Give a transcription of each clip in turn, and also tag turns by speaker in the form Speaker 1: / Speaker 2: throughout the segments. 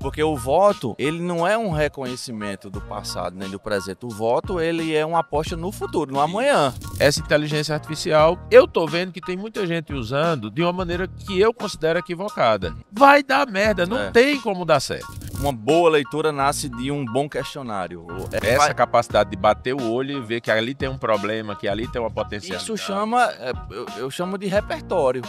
Speaker 1: Porque o voto, ele não é um reconhecimento do passado nem do presente. O voto, ele é uma aposta no futuro, no amanhã.
Speaker 2: Essa inteligência artificial, eu tô vendo que tem muita gente usando de uma maneira que eu considero equivocada. Vai dar merda, não tem como dar certo.
Speaker 1: Uma boa leitura nasce de um bom questionário.
Speaker 2: Essa capacidade de bater o olho e ver que ali tem um problema, que ali tem uma potencialidade.
Speaker 1: Isso chama, eu chamo de repertório.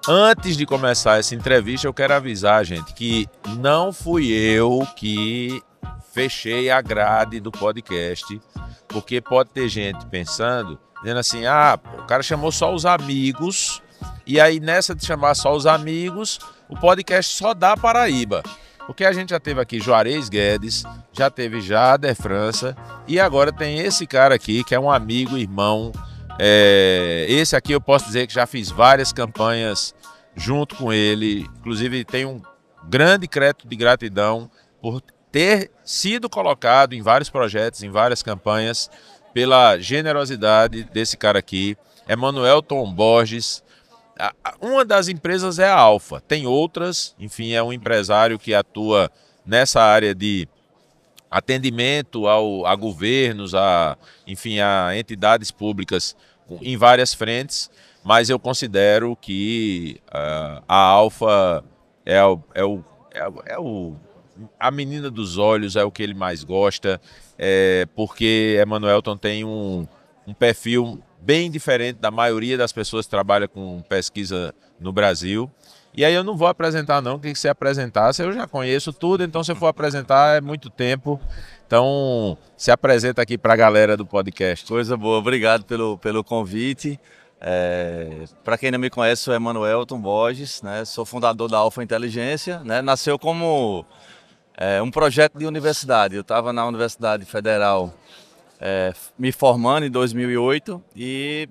Speaker 2: Antes de começar essa entrevista, eu quero avisar, gente, que não fui eu que fechei a grade do podcast, porque pode ter gente pensando, dizendo assim, o cara chamou só os amigos, e aí nessa de chamar só os amigos, o podcast só dá Paraíba. Porque a gente já teve aqui Juarez Guedes, já teve Jader França, e agora tem esse cara aqui, que é um amigo, irmão. Esse aqui eu posso dizer que já fiz várias campanhas junto com ele, inclusive tem um grande crédito de gratidão por ter sido colocado em vários projetos, em várias campanhas, pela generosidade desse cara aqui, Emanuelton Borges. Uma das empresas é a Alfa, tem outras, enfim, é um empresário que atua nessa área de atendimento a governos, enfim, a entidades públicas em várias frentes, mas eu considero que a Alfa a menina dos olhos, é o que ele mais gosta, porque Emanuelton tem um perfil bem diferente da maioria das pessoas que trabalham com pesquisa no Brasil. E aí eu não vou apresentar não, que se apresentasse eu já conheço tudo, então se eu for apresentar é muito tempo. Então se apresenta aqui para a galera do podcast.
Speaker 1: Coisa boa, obrigado pelo convite. Para quem não me conhece, sou Emanuelton Borges, né? Sou fundador da Alfa Inteligência, né? Nasceu como um projeto de universidade. Eu estava na Universidade Federal me formando em 2008 e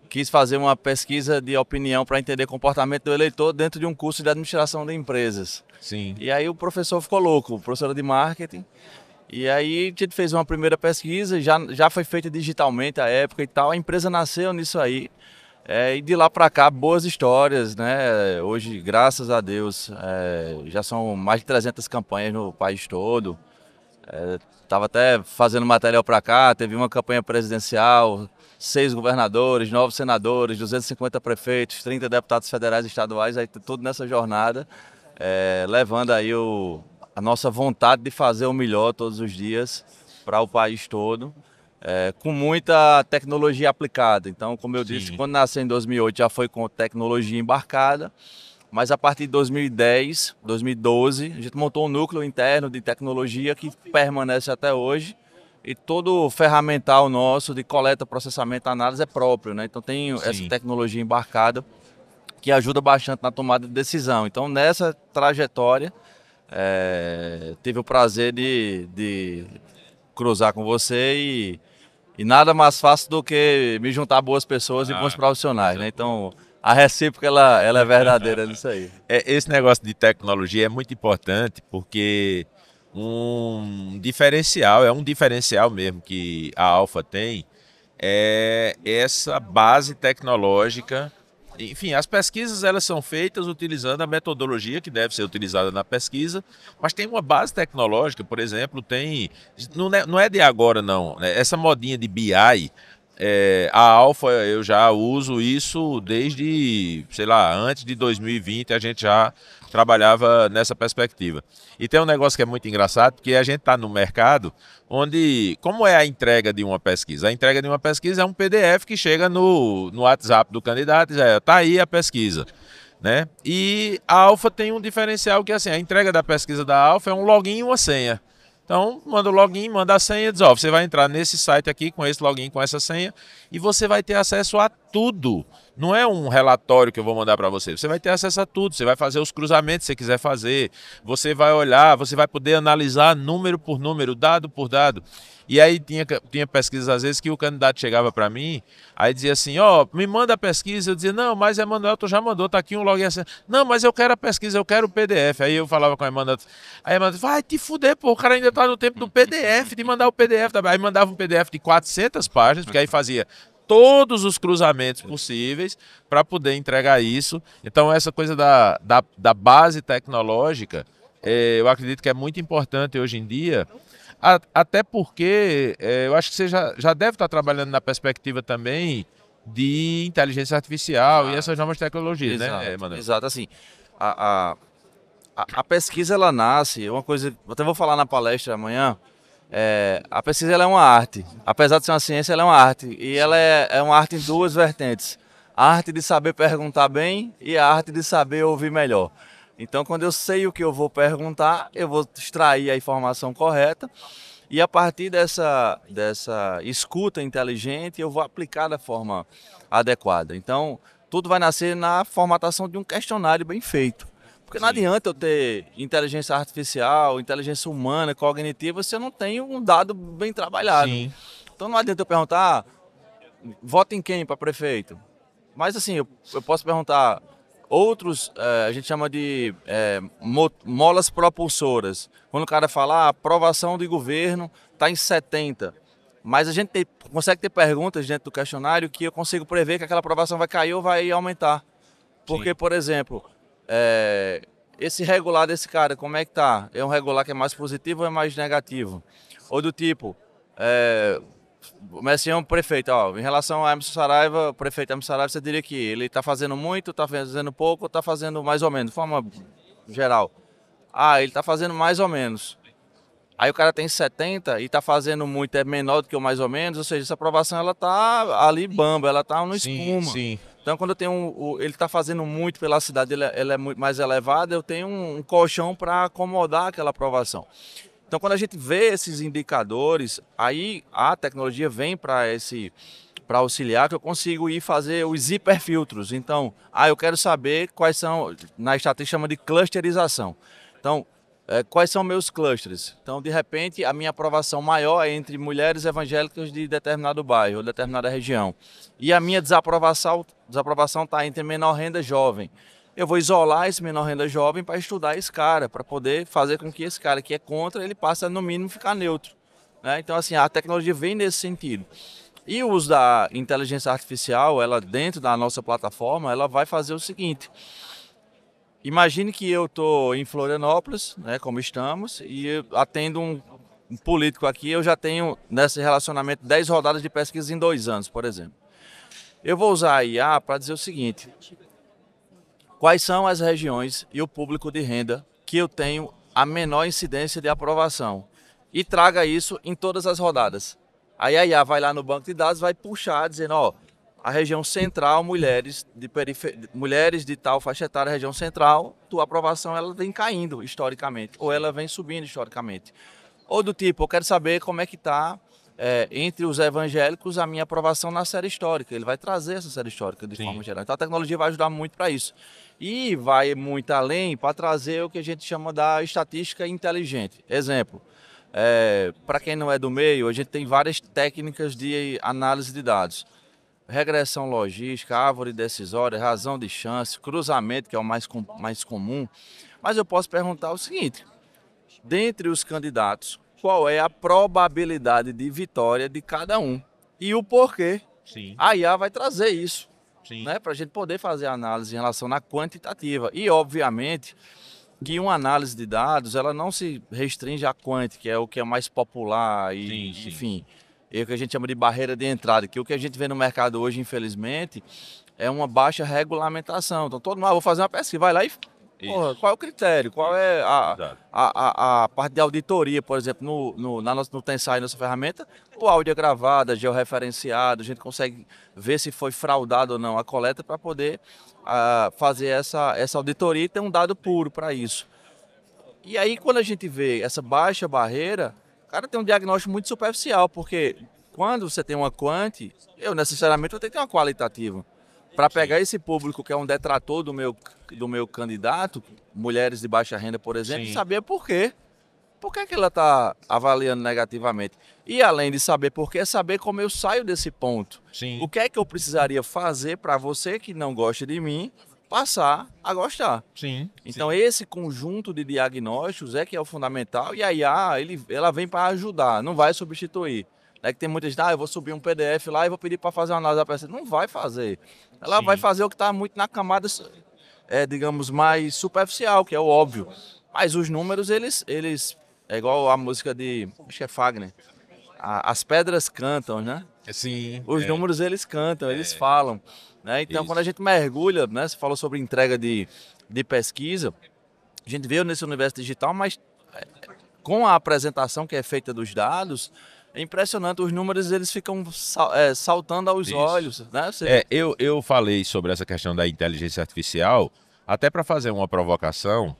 Speaker 1: quis fazer uma pesquisa de opinião para entender o comportamento do eleitor dentro de um curso de administração de empresas.
Speaker 2: Sim.
Speaker 1: E aí o professor ficou louco, professor de marketing. E aí a gente fez uma primeira pesquisa, já foi feita digitalmente à época e tal. A empresa nasceu nisso aí. E de lá para cá, boas histórias, né? Hoje, graças a Deus, já são mais de 300 campanhas no país todo. Estava até fazendo material para cá, teve uma campanha presidencial, 6 governadores, 9 senadores, 250 prefeitos, 30 deputados federais e estaduais, aí tudo nessa jornada, levando aí a nossa vontade de fazer o melhor todos os dias para o país todo, com muita tecnologia aplicada. Então, como eu disse, quando nasceu em 2008 já foi com tecnologia embarcada, mas a partir de 2010, 2012, a gente montou um núcleo interno de tecnologia que permanece até hoje. E todo o ferramental nosso de coleta, processamento, análise é próprio, né? Então tem essa tecnologia embarcada que ajuda bastante na tomada de decisão. Então nessa trajetória, tive o prazer de cruzar com você e nada mais fácil do que me juntar a boas pessoas e bons profissionais, né? Então a recíproca ela é verdadeira nisso aí.
Speaker 2: Esse negócio de tecnologia é muito importante porque um diferencial mesmo que a Alfa tem, é essa base tecnológica. Enfim, as pesquisas elas são feitas utilizando a metodologia que deve ser utilizada na pesquisa, mas tem uma base tecnológica, por exemplo, não é de agora não, né? Essa modinha de BI, a Alfa eu já uso isso desde, sei lá, antes de 2020 a gente já trabalhava nessa perspectiva. E tem um negócio que é muito engraçado, porque a gente está no mercado onde, como é a entrega de uma pesquisa? A entrega de uma pesquisa é um PDF que chega no WhatsApp do candidato e diz, tá aí a pesquisa, né? E a Alfa tem um diferencial que assim, a entrega da pesquisa da Alfa é um login e uma senha. Então, manda o login, manda a senha, diz, você vai entrar nesse site aqui com esse login, com essa senha, e você vai ter acesso a tudo. Não é um relatório que eu vou mandar para você, você vai ter acesso a tudo, você vai fazer os cruzamentos que você quiser fazer, você vai olhar, você vai poder analisar número por número, dado por dado. E aí tinha pesquisas às vezes que o candidato chegava para mim, aí dizia assim, me manda a pesquisa, eu dizia, não, mas Emanuel, tu já mandou, tá aqui um login assim. Não, mas eu quero a pesquisa, eu quero o PDF. Aí eu falava com a Emanuel, aí a Emanuel, vai te fuder, pô, o cara ainda tá no tempo do PDF, de mandar o PDF, aí mandava um PDF de 400 páginas, porque aí fazia todos os cruzamentos possíveis para poder entregar isso. Então, essa coisa da base tecnológica, eu acredito que é muito importante hoje em dia, até porque eu acho que você já deve estar trabalhando na perspectiva também de inteligência artificial e essas novas tecnologias,
Speaker 1: Exato,
Speaker 2: né, Manuel?
Speaker 1: exato. Assim, a, a pesquisa, ela nasce, uma coisa, até vou falar na palestra amanhã, a pesquisa ela é uma arte. Apesar de ser uma ciência, ela é uma arte. E ela é uma arte em duas vertentes. A arte de saber perguntar bem e a arte de saber ouvir melhor. Então, quando eu sei o que eu vou perguntar, eu vou extrair a informação correta e a partir dessa escuta inteligente, eu vou aplicar da forma adequada. Então, tudo vai nascer na formatação de um questionário bem feito. Porque não
Speaker 2: Sim.
Speaker 1: adianta eu ter inteligência artificial, inteligência humana, cognitiva, se eu não tenho um dado bem trabalhado.
Speaker 2: Sim.
Speaker 1: Então não adianta eu perguntar, vota em quem para prefeito? Mas assim, eu posso perguntar outros, a gente chama de molas propulsoras. Quando o cara fala, a aprovação do governo está em 70. Mas a gente consegue ter perguntas dentro do questionário que eu consigo prever que aquela aprovação vai cair ou vai aumentar. Porque,
Speaker 2: Sim.
Speaker 1: por exemplo, esse regular desse cara, como é que tá? É um regular que é mais positivo ou é mais negativo? Ou do tipo, Começa um prefeito, ó, em relação a Emerson Saraiva, o prefeito Emerson Saraiva, você diria que ele está fazendo muito, está fazendo pouco, está fazendo mais ou menos, de forma geral. Ah, ele está fazendo mais ou menos. Aí o cara tem 70 e está fazendo muito, é menor do que o mais ou menos, ou seja, essa aprovação ela tá ali bamba, ela tá no
Speaker 2: Sim,
Speaker 1: espuma.
Speaker 2: sim.
Speaker 1: Então quando eu tenho ele está fazendo muito pela cidade, ela é muito mais elevada, eu tenho um colchão para acomodar aquela aprovação. Então, quando a gente vê esses indicadores, aí a tecnologia vem para auxiliar que eu consigo ir fazer os hiperfiltros. Então, eu quero saber quais são, na estatística chama de clusterização. Então, quais são meus clusters? Então, de repente, a minha aprovação maior é entre mulheres evangélicas de determinado bairro ou determinada região. E a minha desaprovação está entre menor renda jovem. Eu vou isolar esse menor renda jovem para estudar esse cara, para poder fazer com que esse cara que é contra, ele passe a, no mínimo, ficar neutro. Né? Então, assim, a tecnologia vem nesse sentido. E o uso da inteligência artificial, ela dentro da nossa plataforma, ela vai fazer o seguinte. Imagine que eu estou em Florianópolis, né, como estamos, e eu atendo um político aqui, eu já tenho, nesse relacionamento, 10 rodadas de pesquisa em 2 anos, por exemplo. Eu vou usar a IA para dizer o seguinte. Quais são as regiões e o público de renda que eu tenho a menor incidência de aprovação? E traga isso em todas as rodadas. Aí a IA vai lá no banco de dados, vai puxar, dizendo, ó, a região central, mulheres de tal faixa etária, região central, tua aprovação ela vem caindo historicamente, ou ela vem subindo historicamente. Ou do tipo, eu quero saber como é que está entre os evangélicos a minha aprovação na série histórica. Ele vai trazer essa série histórica de forma geral. Então a tecnologia vai ajudar muito para isso. E vai muito além para trazer o que a gente chama da estatística inteligente. Exemplo, para quem não é do meio, a gente tem várias técnicas de análise de dados. Regressão logística, árvore decisória, razão de chance, cruzamento, que é o mais comum. Mas eu posso perguntar o seguinte, dentre os candidatos, qual é a probabilidade de vitória de cada um e o porquê?
Speaker 2: Sim.
Speaker 1: A IA vai trazer isso,
Speaker 2: Sim.
Speaker 1: né, para a gente poder fazer a análise em relação na quantitativa. E, obviamente, que uma análise de dados ela não se restringe à quant, que é o que é mais popular e,
Speaker 2: Sim.
Speaker 1: enfim, é o que a gente chama de barreira de entrada, que o que a gente vê no mercado hoje, infelizmente, é uma baixa regulamentação. Então, todo mundo, vou fazer uma pesquisa, vai lá e... Porra, qual é o critério? Qual é a parte de auditoria, por exemplo, no Tensai, nossa ferramenta? O áudio é gravado, é georreferenciado, a gente consegue ver se foi fraudado ou não a coleta para poder fazer essa auditoria e ter um dado puro para isso. E aí, quando a gente vê essa baixa barreira, o cara tem um diagnóstico muito superficial, porque quando você tem uma quant, eu necessariamente vou ter que ter uma qualitativa. Para pegar esse público que é um detrator do meu candidato, mulheres de baixa renda, por exemplo, e saber por quê. Por que ela está avaliando negativamente? E além de saber por quê, saber como eu saio desse ponto.
Speaker 2: Sim.
Speaker 1: O que é que eu precisaria fazer para você que não gosta de mim passar a gostar?
Speaker 2: Sim.
Speaker 1: Então esse conjunto de diagnósticos é que é o fundamental e a IA ela vem para ajudar, não vai substituir. Que tem muita gente, eu vou subir um PDF lá e vou pedir para fazer uma análise da pesquisa. Não vai fazer. Ela
Speaker 2: Sim.
Speaker 1: vai fazer o que está muito na camada, digamos, mais superficial, que é o óbvio. Mas os números, eles é igual a música de, acho que é Fagner, as pedras cantam, né?
Speaker 2: Sim.
Speaker 1: Os números, eles cantam, eles falam. Né? Então,
Speaker 2: Isso.
Speaker 1: quando a gente mergulha, né? Você falou sobre entrega de pesquisa, a gente veio nesse universo digital, mas com a apresentação que é feita dos dados, é impressionante, os números eles ficam saltando aos olhos. Né?
Speaker 2: Eu falei sobre essa questão da inteligência artificial, até para fazer uma provocação,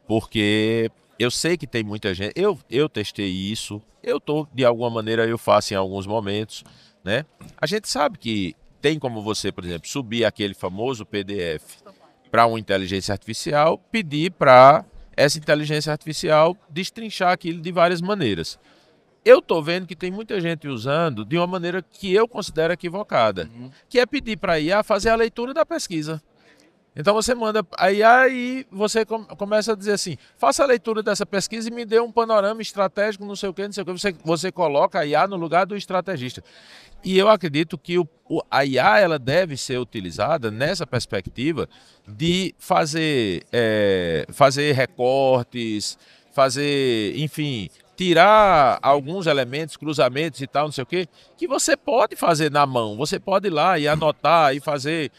Speaker 2: porque eu sei que tem muita gente, eu testei isso, de alguma maneira eu faço em alguns momentos, né? A gente sabe que tem como você, por exemplo, subir aquele famoso PDF para uma inteligência artificial, pedir para essa inteligência artificial destrinchar aquilo de várias maneiras. Eu estou vendo que tem muita gente usando de uma maneira que eu considero equivocada, que é pedir para a IA fazer a leitura da pesquisa. Então você manda a IA e você começa a dizer assim, faça a leitura dessa pesquisa e me dê um panorama estratégico, não sei o que, não sei o que. Você coloca a IA no lugar do estrategista. E eu acredito que a IA ela deve ser utilizada nessa perspectiva de fazer recortes, enfim, tirar alguns elementos, cruzamentos e tal, não sei o que você pode fazer na mão. Você pode ir lá e anotar e fazer,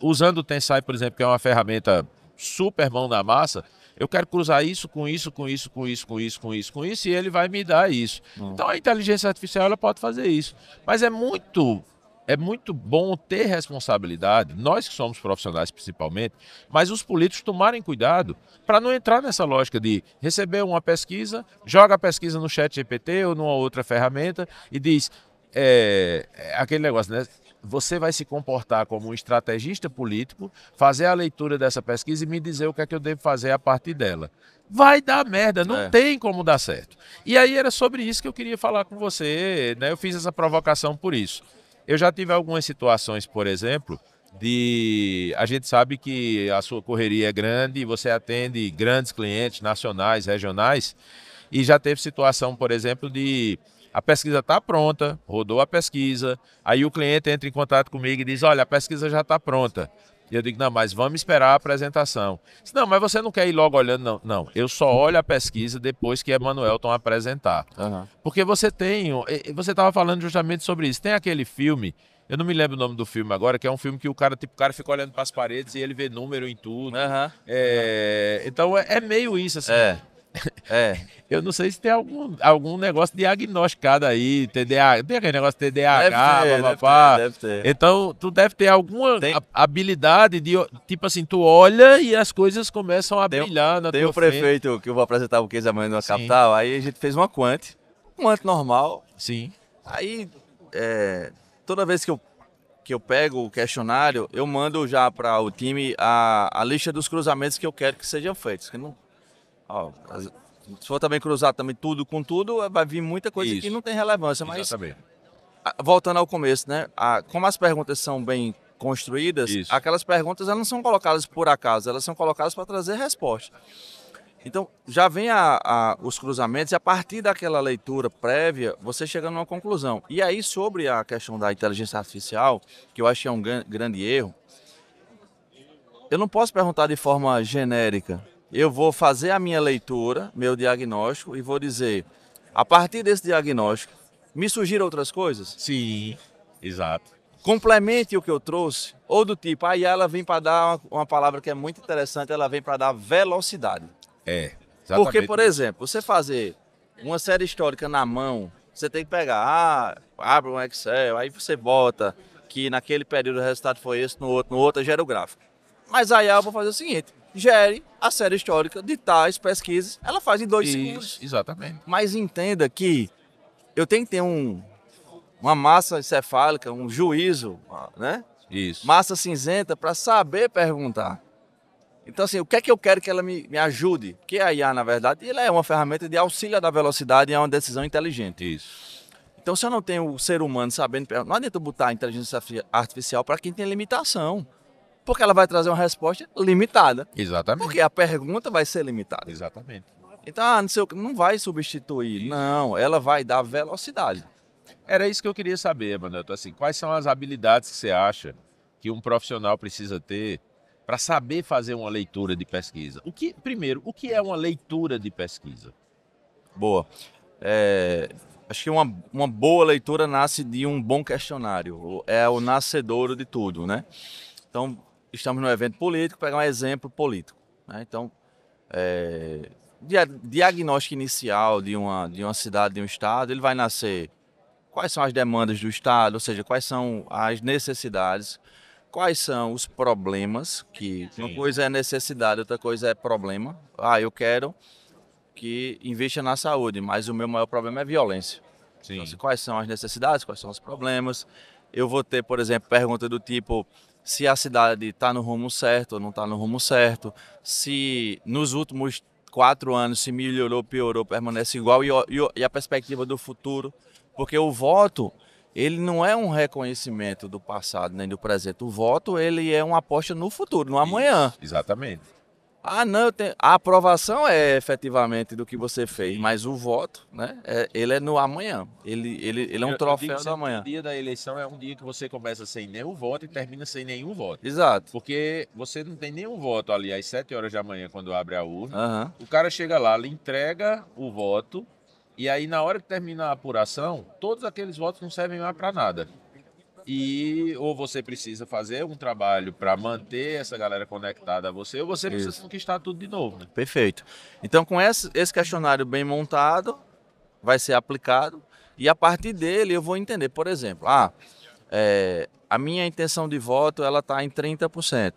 Speaker 2: usando o Tensai, por exemplo, que é uma ferramenta super mão na massa. Eu quero cruzar isso com isso, com isso, com isso, com isso, com isso, com isso, e ele vai me dar isso. Então a inteligência artificial ela pode fazer isso. Mas é muito bom ter responsabilidade, nós que somos profissionais principalmente, mas os políticos tomarem cuidado para não entrar nessa lógica de receber uma pesquisa, joga a pesquisa no chat GPT ou numa outra ferramenta e diz, aquele negócio, né? Você vai se comportar como um estrategista político, fazer a leitura dessa pesquisa e me dizer o que é que eu devo fazer a partir dela. Vai dar merda, não tem como dar certo. E aí era sobre isso que eu queria falar com você, né? Eu fiz essa provocação por isso. Eu já tive algumas situações, por exemplo, a gente sabe que a sua correria é grande e você atende grandes clientes nacionais, regionais, e já teve situação, por exemplo, de a pesquisa está pronta, rodou a pesquisa, aí o cliente entra em contato comigo e diz, olha, a pesquisa já está pronta. E eu digo, não, mas vamos esperar a apresentação. Diz, não, mas você não quer ir logo olhando, não. Não, eu só olho a pesquisa depois que Emanuelton apresentar. Porque você estava falando justamente sobre isso. Tem aquele filme, eu não me lembro o nome do filme agora, que é um filme que o cara fica olhando para as paredes e ele vê número em tudo. Então é meio isso, assim. Eu não sei se tem algum negócio diagnosticado aí, TDAH, tem aquele negócio de TDAH, papapá.
Speaker 1: Deve ter.
Speaker 2: Então, tu deve ter alguma habilidade de, tipo assim, tu olha e as coisas começam a brilhar na tua frente.
Speaker 1: Tem o prefeito que eu vou apresentar o case amanhã na capital, aí a gente fez uma quant normal.
Speaker 2: Sim.
Speaker 1: Aí, toda vez que eu pego o questionário, eu mando já para o time a lista dos cruzamentos que eu quero que sejam feitos. Que não, se for também cruzar também tudo com tudo, vai vir muita coisa que não tem relevância. Mas, voltando ao começo, né? Como as perguntas são bem construídas, aquelas perguntas elas não são colocadas por acaso, elas são colocadas para trazer resposta. Então, já vem os cruzamentos e a partir daquela leitura prévia, você chega numa conclusão. E aí, sobre a questão da inteligência artificial, que eu acho que é um grande erro, eu não posso perguntar de forma genérica. Eu vou fazer a minha leitura, meu diagnóstico, e vou dizer, a partir desse diagnóstico, me sugira outras coisas?
Speaker 2: Sim, exato.
Speaker 1: Complemente o que eu trouxe, ou do tipo, aí ela vem para dar uma palavra que é muito interessante, ela vem para dar velocidade.
Speaker 2: Exatamente.
Speaker 1: Porque, por exemplo, você fazer uma série histórica na mão, você tem que pegar, abre um Excel, aí você bota que naquele período o resultado foi esse, no outro gera o gráfico. Mas aí eu vou fazer o seguinte, gere a série histórica de tais pesquisas, ela faz em 2 segundos.
Speaker 2: Exatamente.
Speaker 1: Mas entenda que eu tenho que ter uma massa encefálica, um juízo, né?
Speaker 2: Isso.
Speaker 1: Massa cinzenta para saber perguntar. Então, assim, o que é que eu quero que ela me ajude? Porque a IA, na verdade, ela é uma ferramenta de auxílio da velocidade e é uma decisão inteligente.
Speaker 2: Isso.
Speaker 1: Então, se eu não tenho o ser humano sabendo perguntar, não adianta botar a inteligência artificial para quem tem limitação. Porque ela vai trazer uma resposta limitada.
Speaker 2: Exatamente.
Speaker 1: Porque a pergunta vai ser limitada.
Speaker 2: Exatamente.
Speaker 1: Então, não vai substituir. Isso. Não, ela vai dar velocidade.
Speaker 2: Era isso que eu queria saber, Manuel. Então, assim, quais são as habilidades que você acha que um profissional precisa ter para saber fazer uma leitura de pesquisa? Primeiro, o que é uma leitura de pesquisa?
Speaker 1: Boa. Acho que uma boa leitura nasce de um bom questionário. É o nascedouro de tudo, né? Então, estamos num evento político, pegar um exemplo político, né? Então, diagnóstico inicial de uma cidade, de um estado, ele vai nascer quais são as demandas do estado, ou seja, quais são as necessidades, quais são os problemas, que uma
Speaker 2: Sim.
Speaker 1: coisa é necessidade, outra coisa é problema. Eu quero que invista na saúde, mas o meu maior problema é violência.
Speaker 2: Sim.
Speaker 1: Então, quais são as necessidades, quais são os problemas. Eu vou ter, por exemplo, pergunta do tipo se a cidade está no rumo certo ou não está no rumo certo, se nos últimos 4 anos se melhorou, piorou, permanece igual e a perspectiva do futuro, porque o voto ele não é um reconhecimento do passado nem do presente. O voto ele é uma aposta no futuro, no amanhã.
Speaker 2: Isso, exatamente.
Speaker 1: Não, a aprovação é efetivamente do que você fez, mas o voto, né, ele é no amanhã. Ele é um troféu do amanhã.
Speaker 2: O dia da eleição é um dia que você começa sem nenhum voto e termina sem nenhum voto.
Speaker 1: Exato.
Speaker 2: Porque você não tem nenhum voto ali às 7 horas da manhã, quando abre a urna.
Speaker 1: Uhum.
Speaker 2: O cara chega lá, lhe entrega o voto, e aí na hora que termina a apuração, todos aqueles votos não servem mais para nada. Ou você precisa fazer um trabalho para manter essa galera conectada a você, ou você precisa conquistar tudo de novo, né?
Speaker 1: Perfeito. Então, com esse questionário bem montado, vai ser aplicado, e a partir dele eu vou entender, por exemplo, a minha intenção de voto ela está em 30%.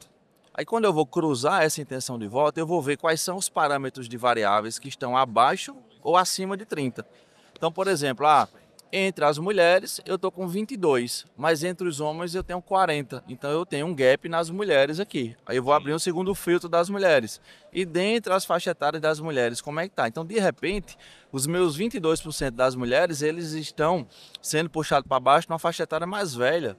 Speaker 1: Aí quando eu vou cruzar essa intenção de voto, eu vou ver quais são os parâmetros de variáveis que estão abaixo ou acima de 30%. Então, por exemplo, entre as mulheres eu estou com 22, mas entre os homens eu tenho 40. Então eu tenho um gap nas mulheres aqui. Aí eu vou abrir um segundo filtro das mulheres. E dentre as faixas etárias das mulheres, como é que tá? Então, de repente, os meus 22% das mulheres, eles estão sendo puxados para baixo numa faixa etária mais velha.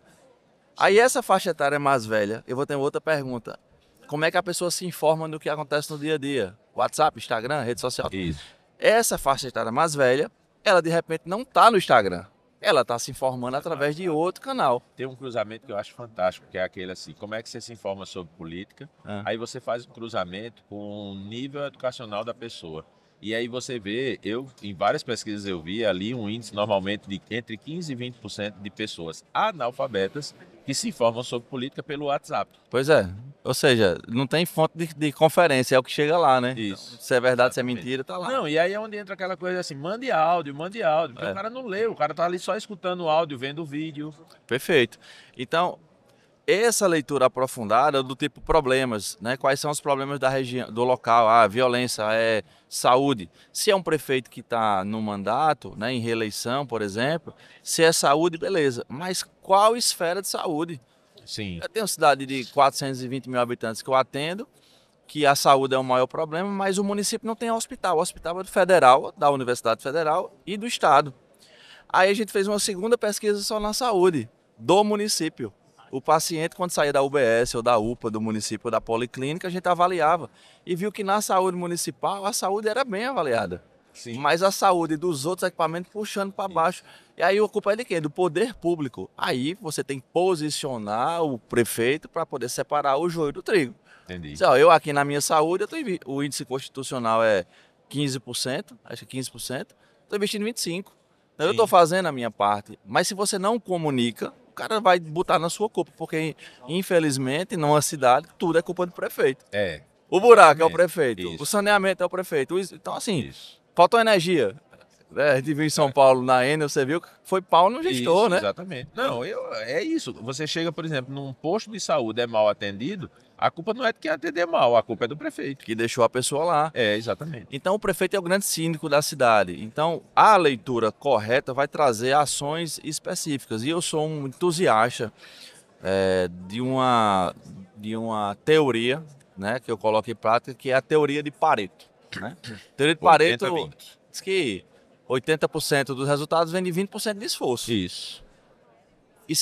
Speaker 1: Aí essa faixa etária mais velha, eu vou ter outra pergunta. Como é que a pessoa se informa do que acontece no dia a dia? WhatsApp, Instagram, rede social?
Speaker 2: Isso.
Speaker 1: Essa faixa etária mais velha, ela de repente não está no Instagram. Ela está se informando através de outro canal.
Speaker 2: Tem um cruzamento que eu acho fantástico, que é aquele assim, como é que você se informa sobre política, aí você faz um cruzamento com o nível educacional da pessoa. E aí você vê, em várias pesquisas eu vi ali um índice normalmente de entre 15% e 20% de pessoas analfabetas que se informam sobre política pelo WhatsApp.
Speaker 1: Pois é. Ou seja, não tem fonte de conferência, é o que chega lá, né?
Speaker 2: Isso.
Speaker 1: Então, se é verdade, se é mentira, tá lá.
Speaker 2: Não, e aí é onde entra aquela coisa assim, mande áudio, porque o cara não lê, o cara tá ali só escutando o áudio, vendo o vídeo.
Speaker 1: Perfeito. Então, essa leitura aprofundada do tipo problemas, né? Quais são os problemas da região, do local? Violência, saúde. Se é um prefeito que está no mandato, né, em reeleição, por exemplo, se é saúde, beleza. Mas qual esfera de saúde?
Speaker 2: Sim.
Speaker 1: Eu tenho uma cidade de 420 mil habitantes que eu atendo, que a saúde é o maior problema, mas o município não tem hospital. O hospital é do federal, da Universidade Federal e do estado. Aí a gente fez uma segunda pesquisa só na saúde do município. O paciente, quando saía da UBS ou da UPA do município ou da policlínica, a gente avaliava e viu que na saúde municipal a saúde era bem avaliada.
Speaker 2: Sim.
Speaker 1: Mas a saúde dos outros equipamentos puxando para baixo. E aí a culpa é de quem? Do poder público. Aí você tem que posicionar o prefeito para poder separar o joio do trigo.
Speaker 2: Entendi.
Speaker 1: Eu aqui na minha saúde, o índice constitucional é 15%, acho que 15%, estou investindo 25%. Então eu estou fazendo a minha parte. Mas se você não comunica, o cara vai botar na sua culpa, porque infelizmente numa cidade tudo é culpa do prefeito. O buraco é o prefeito, o saneamento é o prefeito. Então assim, faltou energia. A gente viu em São Paulo, na Enel, você viu que foi pau no gestor, né?
Speaker 2: Exatamente. Não, é isso. Você chega, por exemplo, num posto de saúde, é mal atendido, a culpa não é de quem atender mal, a culpa é do prefeito.
Speaker 1: Que deixou a pessoa lá.
Speaker 2: Exatamente.
Speaker 1: Então o prefeito é o grande síndico da cidade. Então a leitura correta vai trazer ações específicas. E eu sou um entusiasta de uma teoria, né, que eu coloco em prática, que é a teoria de Pareto. Né? A teoria de Pareto diz que 80% dos resultados vem de 20% de esforço. Isso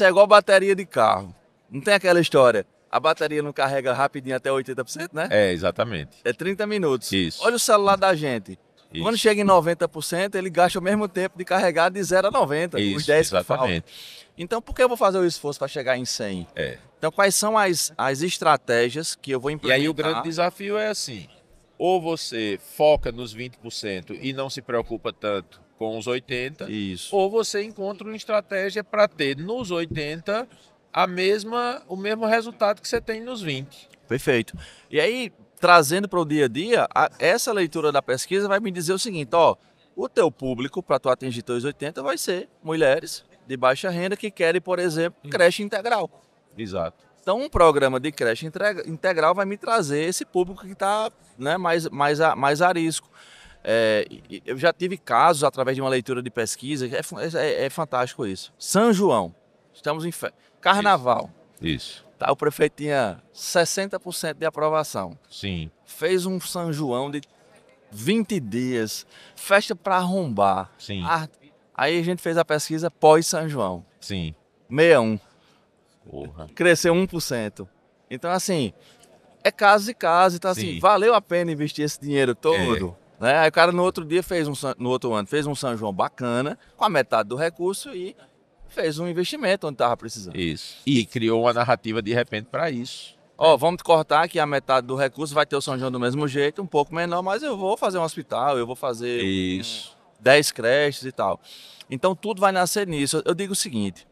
Speaker 1: é igual bateria de carro. Não tem aquela história, a bateria não carrega rapidinho até 80%, né?
Speaker 2: Exatamente.
Speaker 1: É 30 minutos.
Speaker 2: Isso.
Speaker 1: Olha o celular da gente.
Speaker 2: Isso.
Speaker 1: Quando chega em 90%, ele gasta o mesmo tempo de carregar de 0 a 90, os
Speaker 2: Isso,
Speaker 1: 10 que faltam.
Speaker 2: exatamente.
Speaker 1: Então, por que eu vou fazer o esforço para chegar em 100?
Speaker 2: É.
Speaker 1: Então, quais são as estratégias que eu vou
Speaker 2: E
Speaker 1: implementar?
Speaker 2: aí o grande desafio é assim, ou você foca nos 20% e não se preocupa tanto com os 80%,
Speaker 1: Isso.
Speaker 2: ou você encontra uma estratégia para ter nos 80% o mesmo resultado que você tem nos 20%.
Speaker 1: Perfeito. E aí, trazendo para o dia a dia, essa leitura da pesquisa vai me dizer o seguinte, ó, o teu público para tu atingir teus 80 vai ser mulheres de baixa renda que querem, por exemplo, creche integral.
Speaker 2: Exato.
Speaker 1: Então, um programa de creche integral vai me trazer esse público que está, né, mais a risco. Eu já tive casos através de uma leitura de pesquisa, é fantástico isso. São João, estamos em Carnaval.
Speaker 2: Isso.
Speaker 1: Tá, o prefeito tinha 60% de aprovação.
Speaker 2: Sim.
Speaker 1: Fez um São João de 20 dias, festa para arrombar.
Speaker 2: Sim.
Speaker 1: Aí a gente fez a pesquisa pós-São João.
Speaker 2: Sim.
Speaker 1: 61.
Speaker 2: Porra.
Speaker 1: Cresceu 1%. Então, assim, é caso e caso. Então, assim,
Speaker 2: Sim.
Speaker 1: valeu a pena investir esse dinheiro todo. Né? Aí o cara no outro dia no outro ano fez um São João bacana, com a metade do recurso e fez um investimento onde estava precisando.
Speaker 2: Isso. E criou uma narrativa de repente para isso.
Speaker 1: Ó, vamos cortar que a metade do recurso vai ter o São João do mesmo jeito, um pouco menor, mas eu vou fazer um hospital, eu vou fazer
Speaker 2: Isso.
Speaker 1: 10 creches e tal. Então tudo vai nascer nisso. Eu digo o seguinte,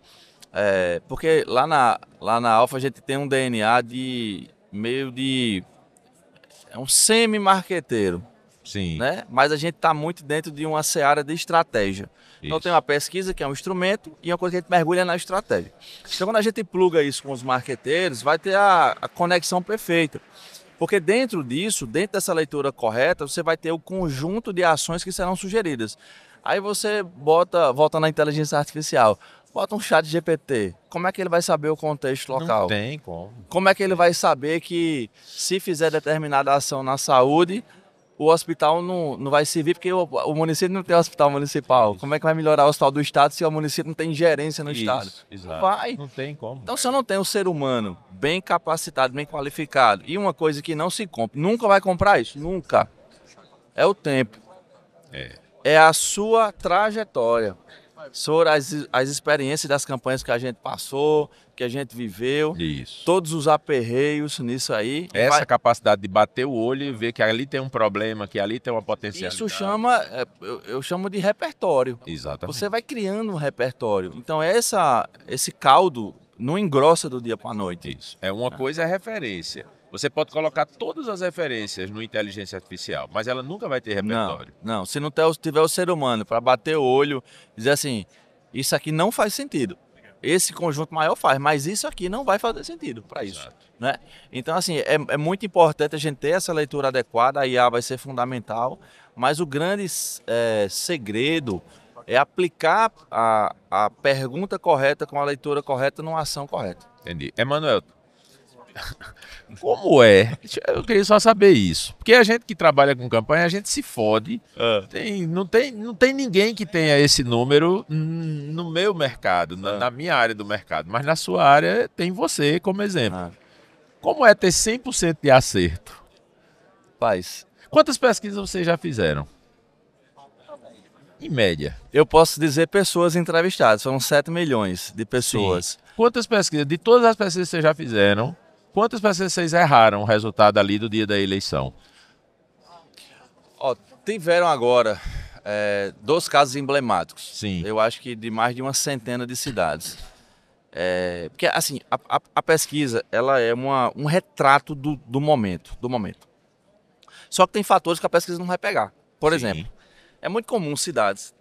Speaker 1: porque lá na Alfa a gente tem um DNA de meio de... é um semi-marqueteiro.
Speaker 2: Sim.
Speaker 1: Né? Mas a gente está muito dentro de uma seara de estratégia. Então
Speaker 2: Isso.
Speaker 1: tem uma pesquisa que é um instrumento e uma coisa que a gente mergulha na estratégia. Então quando a gente pluga isso com os marqueteiros, vai ter a conexão perfeita. Porque dentro disso, dentro dessa leitura correta, você vai ter o conjunto de ações que serão sugeridas. Aí você volta na inteligência artificial, bota um chat GPT. Como é que ele vai saber o contexto local?
Speaker 2: Não tem como.
Speaker 1: Como é que ele vai saber que se fizer determinada ação na saúde, o hospital não vai servir porque o município não tem hospital municipal. Como é que vai melhorar o hospital do estado se o município não tem gerência no estado?
Speaker 2: Exato.
Speaker 1: Vai.
Speaker 2: Não tem como.
Speaker 1: Então, se eu não tenho um ser humano bem capacitado, bem qualificado, e uma coisa que não se compra, nunca vai comprar isso? Nunca. É o tempo. É a sua trajetória. Sobre as experiências das campanhas que a gente passou, que a gente viveu.
Speaker 2: Isso.
Speaker 1: Todos os aperreios nisso aí.
Speaker 2: Essa capacidade de bater o olho e ver que ali tem um problema, que ali tem uma potencialidade.
Speaker 1: Isso chama, eu chamo de repertório.
Speaker 2: Exatamente.
Speaker 1: Você vai criando um repertório. Então esse caldo não engrossa do dia para a noite.
Speaker 2: Isso. Uma coisa é referência. Você pode colocar todas as referências no inteligência artificial, mas ela nunca vai ter repertório.
Speaker 1: Não. Se não tiver o ser humano para bater o olho e dizer assim, isso aqui não faz sentido. Esse conjunto maior faz, mas isso aqui não vai fazer sentido para isso. Né? Então, assim, é muito importante a gente ter essa leitura adequada, a IA vai ser fundamental, mas o grande segredo é aplicar a pergunta correta com a leitura correta numa ação correta.
Speaker 2: Entendi. Emanuel, como é? Eu queria só saber isso. Porque a gente que trabalha com campanha, a gente se fode. Não tem ninguém que tenha esse número no meu mercado, na minha área do mercado. Mas na sua área tem você como exemplo. Como é ter 100% de acerto?
Speaker 1: Paz.
Speaker 2: Quantas pesquisas vocês já fizeram? Em média.
Speaker 1: Eu posso dizer pessoas entrevistadas. Foram 7 milhões de pessoas.
Speaker 2: Sim. Quantas pesquisas, de todas as pesquisas que vocês já fizeram, quantas pesquisas vocês erraram o resultado ali do dia da eleição?
Speaker 1: Tiveram agora 2 casos emblemáticos.
Speaker 2: Sim.
Speaker 1: Eu acho que de mais de uma centena de cidades. Porque, assim, a pesquisa, ela é um retrato do momento. Só que tem fatores que a pesquisa não vai pegar. Por exemplo, é muito comum cidades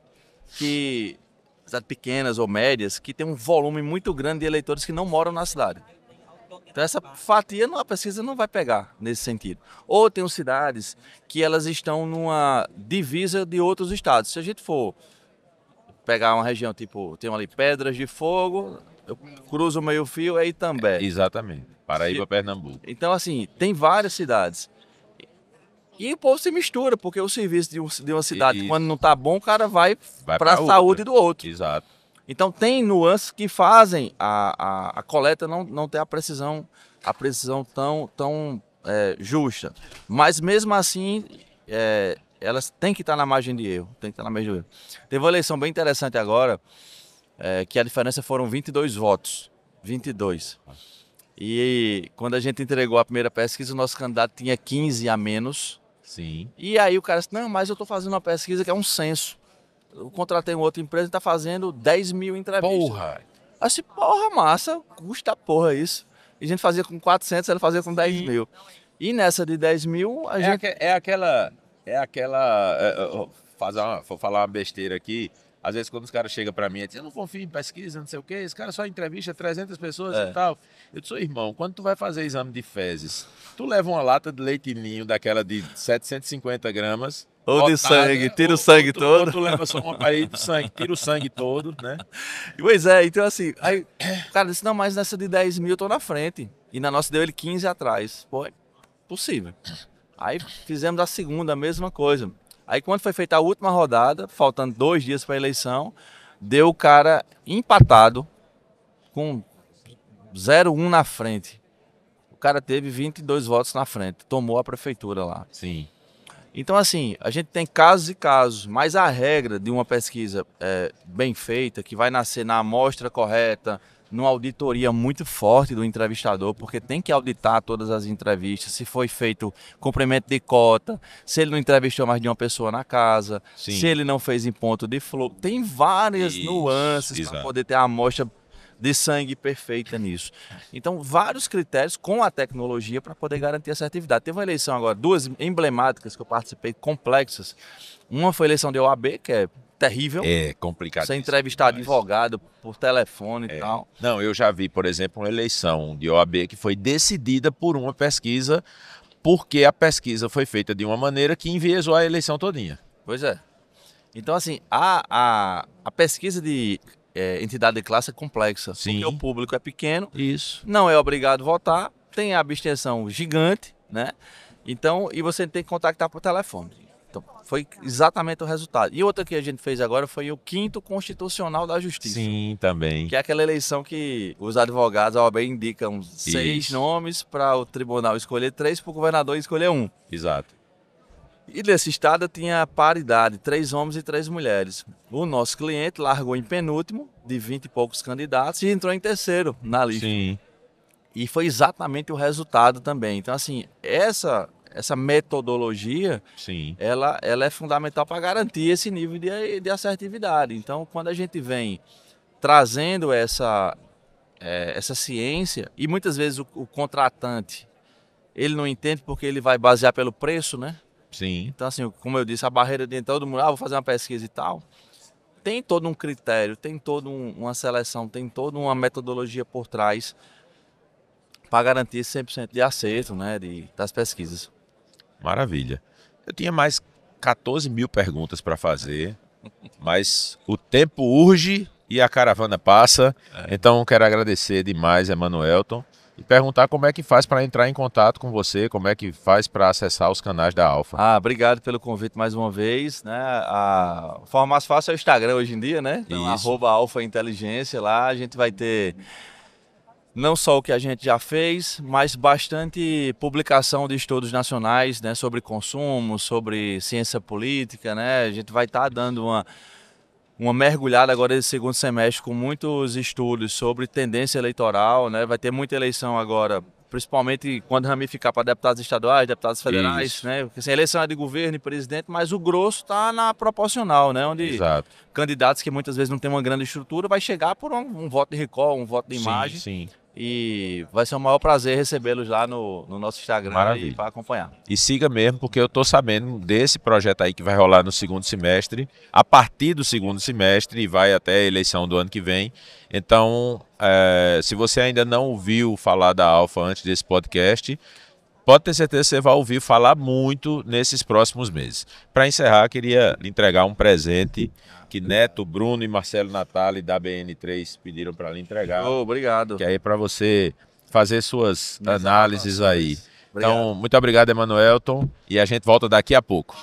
Speaker 1: pequenas ou médias, que tem um volume muito grande de eleitores que não moram na cidade. Então essa fatia a pesquisa não vai pegar nesse sentido. Ou tem cidades que elas estão numa divisa de outros estados. Se a gente for pegar uma região tipo, tem ali Pedras de Fogo, eu cruzo o meio fio, é Itambé.
Speaker 2: Exatamente, Paraíba, Pernambuco.
Speaker 1: Então assim, tem várias cidades. E o povo se mistura, porque o serviço de uma cidade, quando não está bom, o cara vai para a saúde do outro.
Speaker 2: Exato.
Speaker 1: Então tem nuances que fazem a coleta não ter a precisão tão justa. Mas mesmo assim, elas têm que estar na margem de erro. Tem que estar na margem de erro. Teve uma eleição bem interessante agora, que a diferença foram 22 votos. 22. E quando a gente entregou a primeira pesquisa, o nosso candidato tinha 15 a menos.
Speaker 2: Sim.
Speaker 1: E aí o cara disse, não, mas eu estou fazendo uma pesquisa que é um censo. Eu contratei uma outra empresa e está fazendo 10 mil entrevistas.
Speaker 2: Porra!
Speaker 1: Assim, porra, massa, custa porra isso. E a gente fazia com 400, ele fazia com 10 mil. E nessa de 10 mil, a gente...
Speaker 2: Vou falar uma besteira aqui. Às vezes quando os caras chegam pra mim e dizem, eu não confio em pesquisa, não sei o quê, esse cara só entrevista 300 pessoas e tal. Eu disse, irmão, quando tu vai fazer exame de fezes, tu leva uma lata de leite ninho daquela de 750 gramas.
Speaker 1: Ou de sangue, tira o sangue todo.
Speaker 2: Ou tu leva só uma parede de sangue, tira o sangue todo, né?
Speaker 1: Pois é, então assim, aí o cara disse, não, mas nessa de 10 mil eu tô na frente. E na nossa deu ele 15 atrás. Pô, é possível. Aí fizemos a segunda, a mesma coisa. Aí quando foi feita a última rodada, faltando 2 dias para a eleição, deu o cara empatado com 0,1 na frente. O cara teve 22 votos na frente, tomou a prefeitura lá.
Speaker 2: Sim.
Speaker 1: Então assim, a gente tem casos e casos, mas a regra de uma pesquisa bem feita, que vai nascer na amostra correta, numa auditoria muito forte do entrevistador, porque tem que auditar todas as entrevistas, se foi feito cumprimento de cota, se ele não entrevistou mais de uma pessoa na casa,
Speaker 2: Sim.
Speaker 1: se ele não fez em ponto de flow. Tem várias nuances para poder ter a amostra de sangue perfeita nisso. Então, vários critérios com a tecnologia para poder garantir a assertividade. Teve uma eleição agora, 2 emblemáticas que eu participei, complexas. Uma foi a eleição de OAB, que é terrível.
Speaker 2: É complicado.
Speaker 1: Você entrevistar advogado por telefone e tal.
Speaker 2: Não, eu já vi, por exemplo, uma eleição de OAB que foi decidida por uma pesquisa, porque a pesquisa foi feita de uma maneira que enviesou a eleição todinha.
Speaker 1: Pois é. Então, assim, a pesquisa de entidade de classe é complexa.
Speaker 2: Sim.
Speaker 1: Porque o público é pequeno.
Speaker 2: Isso.
Speaker 1: Não é obrigado a votar. Tem a abstenção gigante, né? Então, e você tem que contactar por telefone. Então, foi exatamente o resultado. E outra que a gente fez agora foi o 5º Constitucional da Justiça.
Speaker 2: Sim, também.
Speaker 1: Que é aquela eleição que os advogados, a OAB, indicam 6 nomes para o tribunal escolher 3, para o governador escolher 1.
Speaker 2: Exato.
Speaker 1: E nesse estado tinha paridade, 3 homens e 3 mulheres. O nosso cliente largou em penúltimo, de 20 e poucos candidatos, e entrou em terceiro na lista.
Speaker 2: Sim.
Speaker 1: E foi exatamente o resultado também. Então, assim, essa metodologia,
Speaker 2: Sim.
Speaker 1: ela é fundamental para garantir esse nível de assertividade. Então, quando a gente vem trazendo essa ciência, e muitas vezes o contratante, ele não entende porque ele vai basear pelo preço, né?
Speaker 2: Sim.
Speaker 1: Então, assim, como eu disse, a barreira de todo mundo, vou fazer uma pesquisa e tal, tem todo um critério, tem toda uma seleção, tem toda uma metodologia por trás para garantir 100% de acerto, né, das pesquisas.
Speaker 2: Maravilha. Eu tinha mais 14 mil perguntas para fazer, mas o tempo urge e a caravana passa. Então, quero agradecer demais, Emanuelton, e perguntar como é que faz para entrar em contato com você, como é que faz para acessar os canais da Alfa.
Speaker 1: Obrigado pelo convite mais uma vez, né? A forma mais fácil é o Instagram hoje em dia, né? Então, @alfainteligência, lá a gente vai ter não só o que a gente já fez, mas bastante publicação de estudos nacionais, né, sobre consumo, sobre ciência política, né? A gente vai estar dando uma mergulhada agora nesse segundo semestre com muitos estudos sobre tendência eleitoral, né? Vai ter muita eleição agora, principalmente quando ramificar para deputados estaduais, deputados federais, né? Porque assim, a eleição é de governo e presidente, mas o grosso está na proporcional, né? Onde candidatos que muitas vezes não têm uma grande estrutura vai chegar por um voto de recall, um voto de imagem.
Speaker 2: Sim.
Speaker 1: E vai ser um maior prazer recebê-los lá no nosso Instagram para acompanhar.
Speaker 2: E siga mesmo, porque eu estou sabendo desse projeto aí que vai rolar no segundo semestre, a partir do segundo semestre e vai até a eleição do ano que vem. Então, se você ainda não ouviu falar da Alfa antes desse podcast, pode ter certeza que você vai ouvir falar muito nesses próximos meses. Para encerrar, queria lhe entregar um presente que Neto, Bruno e Marcelo Natali da BN3 pediram para lhe entregar.
Speaker 1: Obrigado.
Speaker 2: Que é para você fazer suas análises aí. Obrigado. Então, muito obrigado, Emanuelton, e a gente volta daqui a pouco.